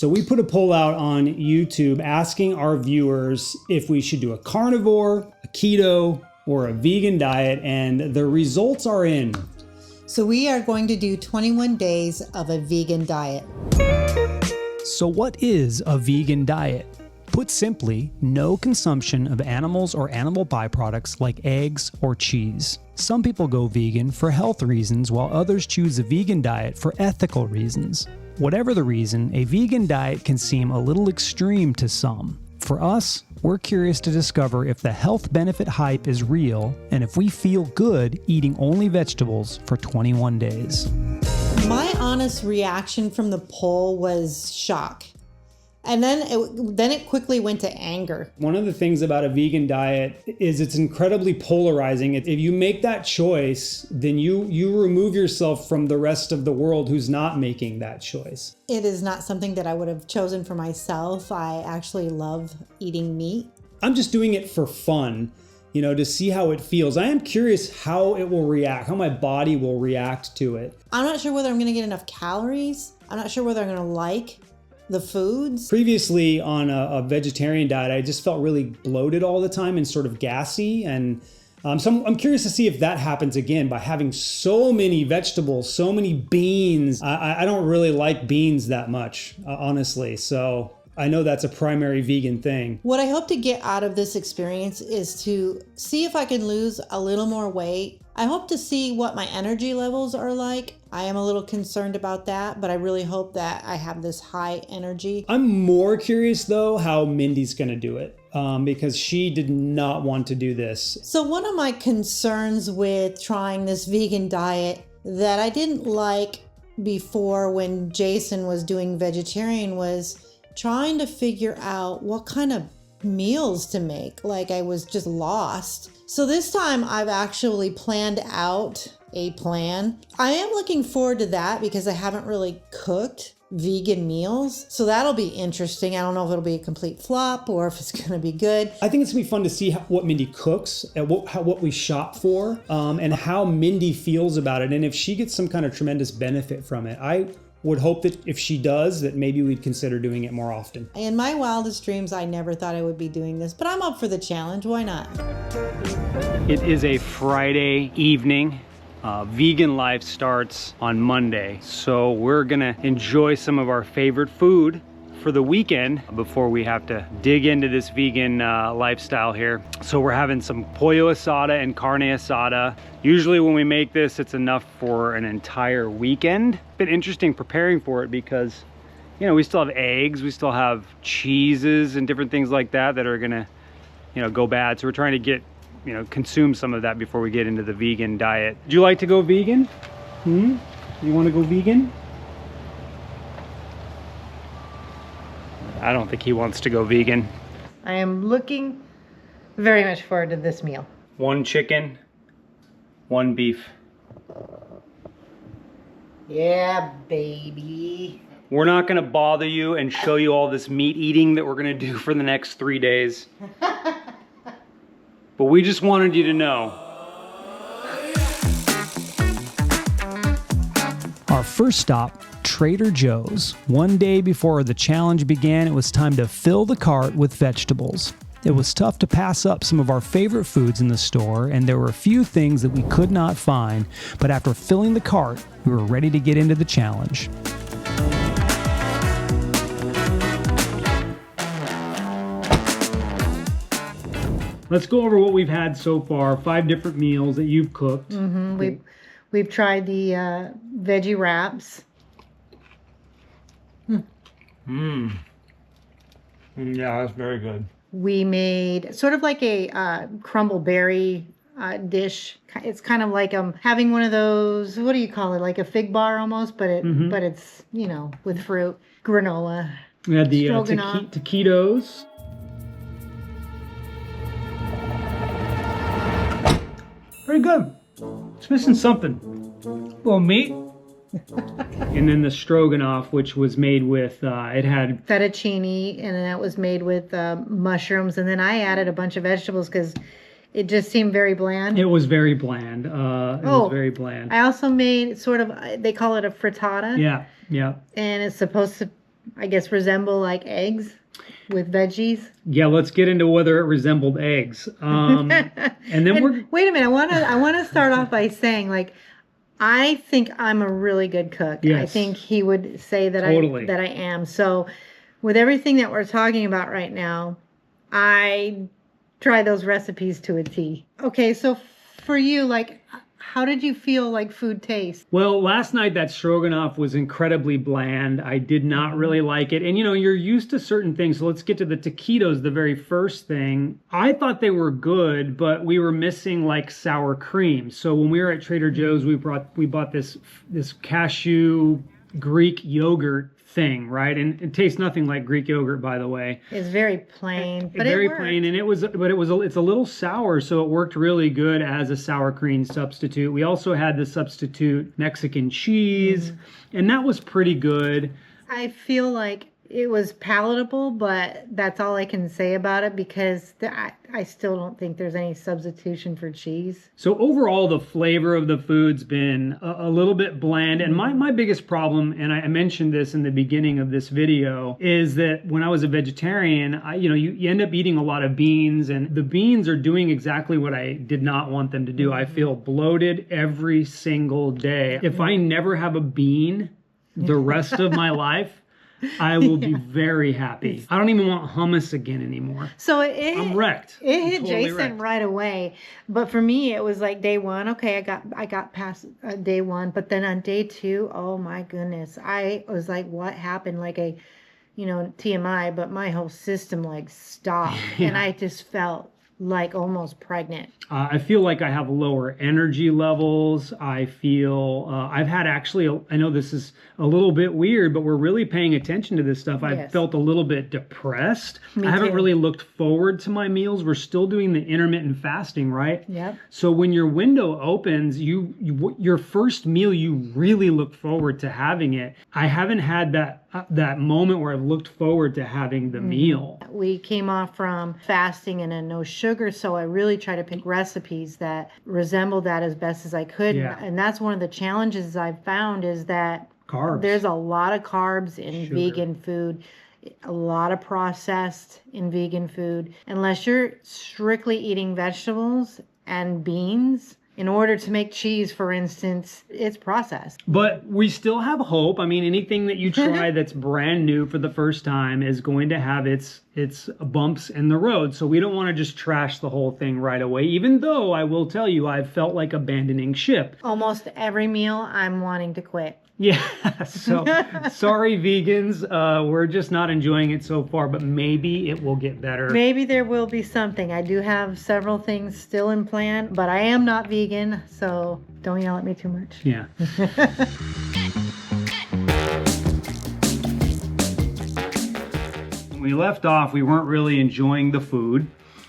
So we put a poll out on YouTube asking our viewers if we should do a carnivore, a keto, or a vegan diet, and the results are in. So we are going to do 21 days of a vegan diet. So what is a vegan diet? Put simply, no consumption of animals or animal byproducts like eggs or cheese. Some people go vegan for health reasons, while others choose a vegan diet for ethical reasons. Whatever the reason, a vegan diet can seem a little extreme to some. For us, we're curious to discover if the health benefit hype is real and if we feel good eating only vegetables for 21 days. My honest reaction from the poll was shock. And then it quickly went to anger. One of the things about a vegan diet is it's incredibly polarizing. If you make that choice, then you remove yourself from the rest of the world who's not making that choice. It is not something that I would have chosen for myself. I actually love eating meat. I'm just doing it for fun, to see how it feels. I am curious how it will react, how my body will react to it. I'm not sure whether I'm going to get enough calories. I'm not sure whether I'm going to like the foods. Previously on a vegetarian diet, I just felt really bloated all the time and sort of gassy. And so I'm curious to see if that happens again by having so many vegetables, so many beans. I don't really like beans that much, honestly. So I know that's a primary vegan thing. What I hope to get out of this experience is to see if I can lose a little more weight. I hope to see what my energy levels are like. I am a little concerned about that, but I really hope that I have this high energy. I'm more curious though how Mindy's gonna do it because she did not want to do this. So one of my concerns with trying this vegan diet that I didn't like before when Jason was doing vegetarian was trying to figure out what kind of meals to make. Like I was just lost. So this time I've actually planned out a plan. I am looking forward to that because I haven't really cooked vegan meals. So that'll be interesting. I don't know if it'll be a complete flop or if it's going to be good. I think it's going to be fun to see what Mindy cooks and what we shop for and how Mindy feels about it. And if she gets some kind of tremendous benefit from it. I would hope that if she does, that maybe we'd consider doing it more often. In my wildest dreams, I never thought I would be doing this, but I'm up for the challenge. Why not? It is a Friday evening. Vegan life starts on Monday. So we're gonna enjoy some of our favorite food for the weekend before we have to dig into this vegan lifestyle here. So we're having some pollo asada and carne asada. Usually when we make this, it's enough for an entire weekend. Been interesting preparing for it because, we still have eggs, we still have cheeses and different things like that that are gonna, go bad. So we're trying to get, consume some of that before we get into the vegan diet. Would you like to go vegan? You wanna go vegan? I don't think he wants to go vegan. I am looking very much forward to this meal. 1 chicken, 1 beef. Yeah, baby. We're not gonna bother you and show you all this meat eating that we're gonna do for the next 3 days. But we just wanted you to know. Our first stop, Trader Joe's. One day before the challenge began, it was time to fill the cart with vegetables. It was tough to pass up some of our favorite foods in the store, and there were a few things that we could not find, but after filling the cart, we were ready to get into the challenge. Let's go over what we've had so far. 5 different meals that you've cooked. Mm-hmm. We've tried the veggie wraps. Yeah, that's very good. We made sort of like a crumble berry dish. It's kind of like having one of those, what do you call it? Like a fig bar almost, but it's, with fruit. Granola. We had the taquitos. Pretty good. It's missing something. A little meat. And then the stroganoff, which was made with, it had fettuccine, and then that was made with mushrooms. And then I added a bunch of vegetables because it just seemed very bland. It was very bland. It was very bland. I also made sort of, they call it a frittata. Yeah, yeah. And it's supposed to I guess, resemble like eggs with veggies. Yeah, let's get into whether it resembled eggs. And then wait a minute. I want to start off by saying, like, I think I'm a really good cook. Yes. I think he would say that Totally. I am. So, with everything that we're talking about right now, I try those recipes to a T. Okay, so for you, like, how did you feel like food tastes? Well, last night that stroganoff was incredibly bland. I did not really like it. And you're used to certain things. So let's get to the taquitos, the very first thing. I thought they were good, but we were missing like sour cream. So when we were at Trader Joe's, we bought this cashew Greek yogurt thing, right? And it tastes nothing like Greek yogurt, by the way. It's very plain, but very it worked. plain, and it's a little sour, so it worked really good as a sour cream substitute. We also had the substitute Mexican cheese, and that was pretty good. I feel like it was palatable, but that's all I can say about it because I still don't think there's any substitution for cheese. So overall, the flavor of the food's been a little bit bland. And my biggest problem, and I mentioned this in the beginning of this video, is that when I was a vegetarian, you end up eating a lot of beans, and the beans are doing exactly what I did not want them to do. I feel bloated every single day. If I never have a bean the rest of my life, I will be very happy. I don't even want hummus again anymore. So I'm wrecked. It hit totally Jason wrecked. right away. But for me, it was like day one. Okay, I got past day one, but then on day two, oh my goodness, I was like, what happened? Like TMI, but my whole system like stopped, and I just felt like almost pregnant. I feel like I have lower energy levels. I feel I've had I know this is a little bit weird, but we're really paying attention to this stuff. I've felt a little bit depressed. Me I haven't too. really looked forward to my meals. We're still doing the intermittent fasting, right? Yep. So when your window opens, your first meal, you really look forward to having it. I haven't had that moment where I've looked forward to having the meal. We came off from fasting and a no sugar, so I really try to pick recipes that resemble that as best as I could. Yeah. And that's one of the challenges I've found is that Carbs. there's a lot of carbs in Sugar. vegan food, a lot of processed in vegan food. Unless you're strictly eating vegetables and beans, in order to make cheese, for instance, it's processed. But we still have hope. I mean, anything that you try that's brand new for the first time is going to have its bumps in the road. So we don't want to just trash the whole thing right away, even though I will tell you, I've felt like abandoning ship. Almost every meal I'm wanting to quit. Yeah, so sorry, vegans. We're just not enjoying it so far, but maybe it will get better. Maybe there will be something. I do have several things still in plan, but I am not vegan, so don't yell at me too much. Yeah. When we left off, we weren't really enjoying the food.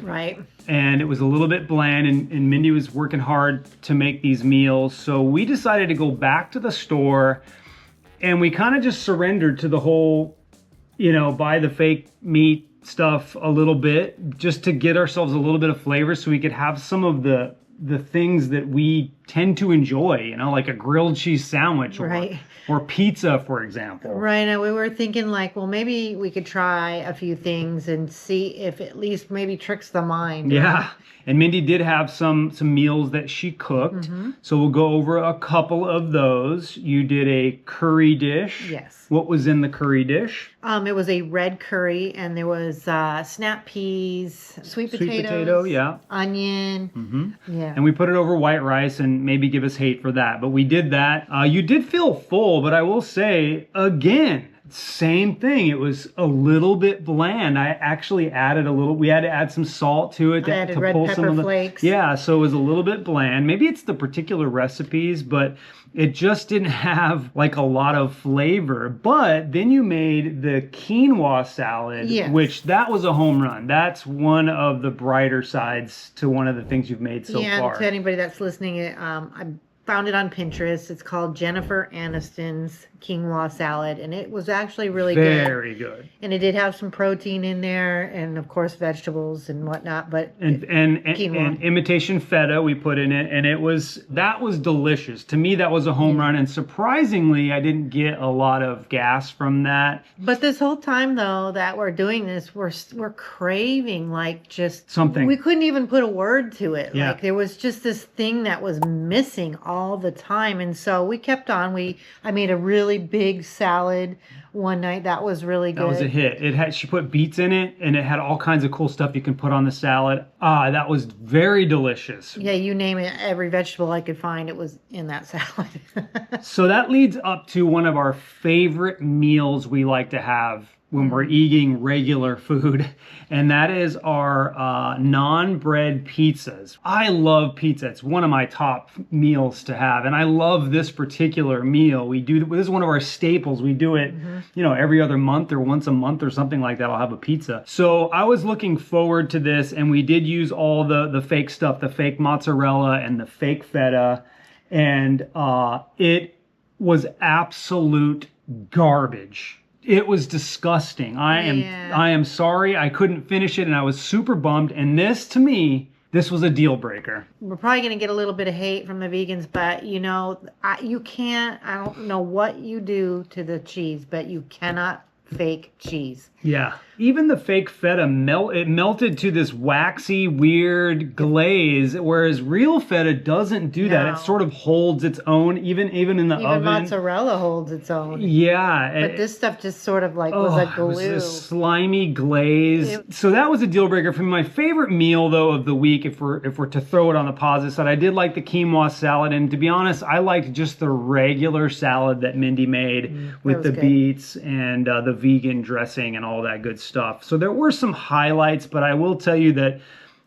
Right. And it was a little bit bland, and Mindy was working hard to make these meals. So we decided to go back to the store, and we kind of just surrendered to the whole, buy the fake meat stuff a little bit, just to get ourselves a little bit of flavor so we could have some of the things that we tend to enjoy, like a grilled cheese sandwich or pizza, for example. Right. And we were thinking like, well, maybe we could try a few things and see if at least maybe tricks the mind. Yeah. And Mindy did have some meals that she cooked. So we'll go over a couple of those. You did a curry dish. Yes. What was in the curry dish? It was a red curry, and there was snap peas, sweet potatoes, potato, yeah. onion. Yeah. And we put it over white rice, and maybe give us hate for that. But we did that. You did feel full, but I will say, again, same thing. It was a little bit bland. I actually added we had to add some salt to it I added red pull pepper some of the flakes. Yeah, so it was a little bit bland. Maybe it's the particular recipes, but it just didn't have like a lot of flavor. But then you made the quinoa salad, Yes. which that was a home run. That's one of the brighter sides to one of the things you've made so far. To anybody that's listening, I found it on Pinterest. It's called Jennifer Aniston's quinoa salad, and it was actually really good. Very good. And it did have some protein in there, and of course vegetables and whatnot. But and imitation feta we put in it, and that was delicious. To me, that was a home run, and surprisingly, I didn't get a lot of gas from that. But this whole time, though, that we're doing this, we're craving like just something. We couldn't even put a word to it. Yeah. Like there was just this thing that was missing all the time, and so we kept on. I made a really big salad one night that was really good. That was a hit. She put beets in it, and it had all kinds of cool stuff you can put on the salad. That was very delicious. Yeah, you name it, every vegetable I could find, it was in that salad. So that leads up to one of our favorite meals we like to have when we're eating regular food, and that is our non-bread pizzas. I love pizza. It's one of my top meals to have, and I love this particular meal. This is one of our staples. We do it, every other month or once a month or something like that. I'll have a pizza. So I was looking forward to this, and we did use all the fake stuff, the fake mozzarella and the fake feta, and it was absolute garbage. It was disgusting. I am sorry. I couldn't finish it, and I was super bummed. And to me, this was a deal breaker. We're probably going to get a little bit of hate from the vegans, but you can't, I don't know what you do to the cheese, but you cannot fake cheese. Yeah. Even the fake feta melted to this waxy, weird glaze, whereas real feta doesn't do that. It sort of holds its own, even in the oven. Even mozzarella holds its own. Yeah. But this stuff just sort of was a glue. It was a slimy glaze. So that was a deal breaker for me. My favorite meal, though, of the week, if we're to throw it on the positive side, I did like the quinoa salad. And to be honest, I liked just the regular salad that Mindy made with the beets and the vegan dressing and all that good stuff. So there were some highlights, but I will tell you that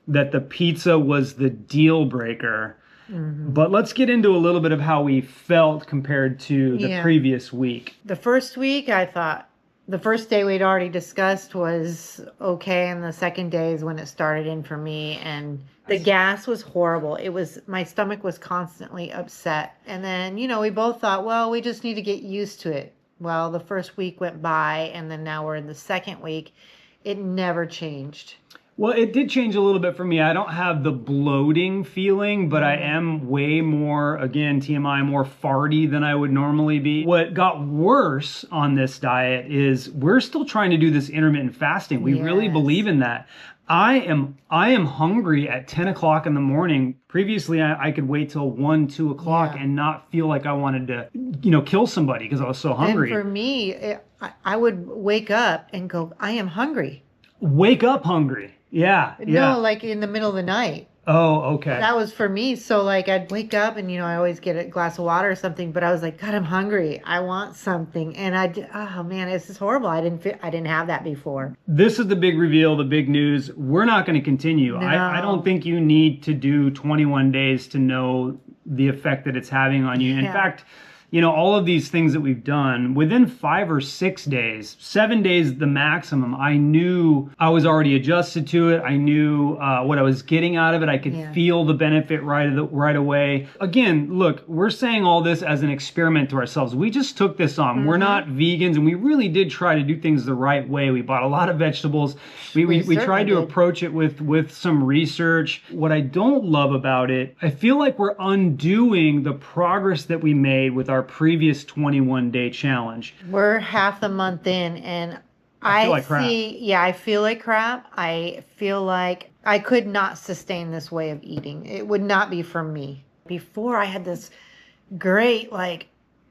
the pizza was the deal breaker. But let's get into a little bit of how we felt compared to the previous week. The first week, I thought the first day we'd already discussed was okay, and the second day is when it started in for me, and the gas was horrible. My stomach was constantly upset. And then, we both thought, well, we just need to get used to it. Well, the first week went by, and then now we're in the second week. It never changed. Well, it did change a little bit for me. I don't have the bloating feeling, but I am way more, again, TMI, more farty than I would normally be. What got worse on this diet is we're still trying to do this intermittent fasting. We really believe in that. I am hungry at 10 o'clock in the morning. Previously, I could wait till 1, 2 o'clock and not feel like I wanted to, kill somebody because I was so hungry. And for me, I would wake up and go, I am hungry. Wake up hungry. Yeah. No, like in the middle of the night. Oh, okay. That was for me. So I'd wake up and, I always get a glass of water or something, but I was like, God, I'm hungry. I want something. And oh man, this is horrible. I didn't have that before. This is the big reveal, the big news. We're not going to continue. No. I don't think you need to do 21 days to know the effect that it's having on you. In fact, all of these things that we've done, within 5 or 6 days, 7 days the maximum, I knew I was already adjusted to it. I knew what I was getting out of it. I could feel the benefit right away. Again, look, we're saying all this as an experiment to ourselves. We just took this on. We're not vegans, and we really did try to do things the right way. We bought a lot of vegetables. We tried to approach it with some research. What I don't love about it, I feel like we're undoing the progress that we made with our previous 21-day challenge. We're half the month in, and I feel like crap. I feel like crap. I feel like I could not sustain this way of eating. It would not be for me. Before, I had this great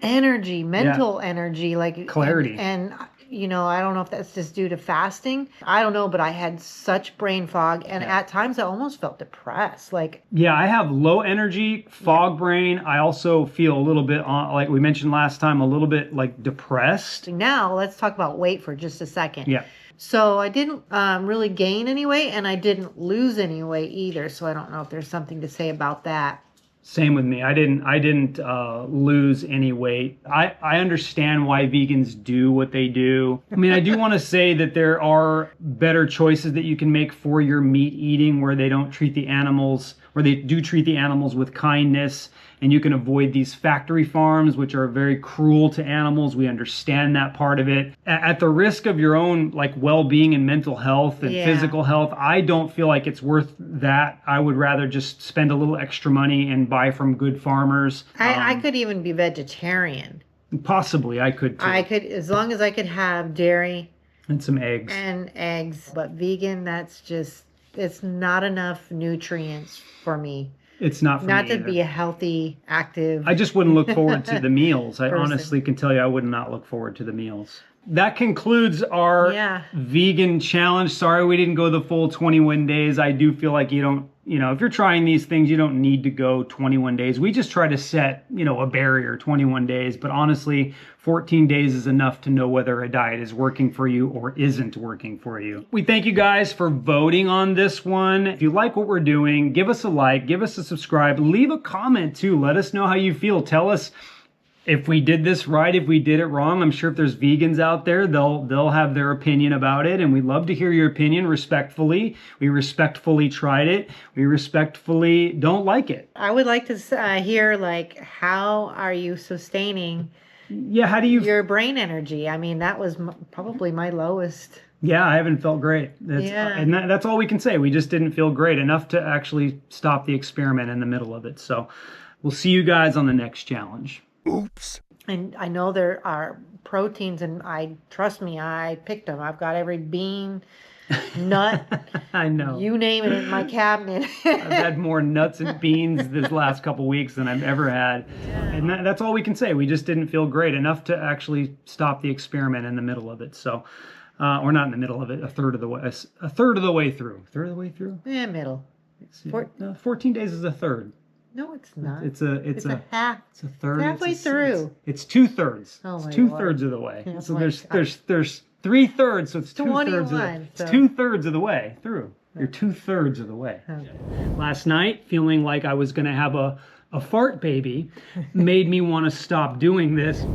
energy, mental energy, clarity. And I don't know if that's just due to fasting. I don't know, but I had such brain fog, and at times I almost felt depressed. Yeah, I have low energy, fog brain. I also feel a little bit, like we mentioned last time, a little bit depressed. Now let's talk about weight for just a second. Yeah. So I didn't really gain any weight, and I didn't lose any weight either. So I don't know if there's something to say about that. Same with me. I didn't lose any weight. I understand why vegans do what they do. I mean, I do want to say that there are better choices that you can make for your meat eating where they don't treat the animals where they do treat the animals with kindness, and you can avoid these factory farms, which are very cruel to animals. We understand that part of it. At the risk of your own like well-being and mental health and physical health, I don't feel like it's worth that. I would rather just spend a little extra money and buy from good farmers. I could even be vegetarian. Possibly, I could too. I could, as long as I could have dairy and some eggs. And eggs. But vegan, that's just, it's not enough nutrients for me. It's not for me Not to either. be a healthy, active. I just wouldn't look forward to the meals. I person. honestly can tell you I would not look forward to the meals. That concludes our vegan challenge. Sorry we didn't go the full 21 days. I do feel like you don't, if you're trying these things, you don't need to go 21 days. We just try to set, a barrier, 21 days. But honestly, 14 days is enough to know whether a diet is working for you or isn't working for you. We thank you guys for voting on this one. If you like what we're doing, give us a like, give us a subscribe, leave a comment too. Let us know how you feel. Tell us if we did this right, if we did it wrong. I'm sure if there's vegans out there, they'll have their opinion about it, and we'd love to hear your opinion respectfully. We respectfully tried it. We respectfully don't like it. I would like to hear, like, how are you sustaining how do you your brain energy? I mean, that was probably my lowest. Yeah, I haven't felt great. And that's all we can say. We just didn't feel great enough to actually stop the experiment in the middle of it. So we'll see you guys on the next challenge. Oops. And I know there are proteins, and trust me, I picked them. I've got every bean, nut. I know. You name it in my cabinet. I've had more nuts and beans this last couple weeks than I've ever had. And that's all we can say. We just didn't feel great enough to actually stop the experiment in the middle of it. So, or not in the middle of it, a third of the way through. Third of the way through? Yeah, middle. 14 days is a third. No, it's not. It's a half. It's a third. Halfway through. It's 2/3. Oh my it's 2/3 of the way. Yeah, so there's 3/3. So it's 2/3. It's 2/3 of the way through. You're 2/3 of the way. Okay. Last night, feeling like I was going to have a fart baby, made me want to stop doing this.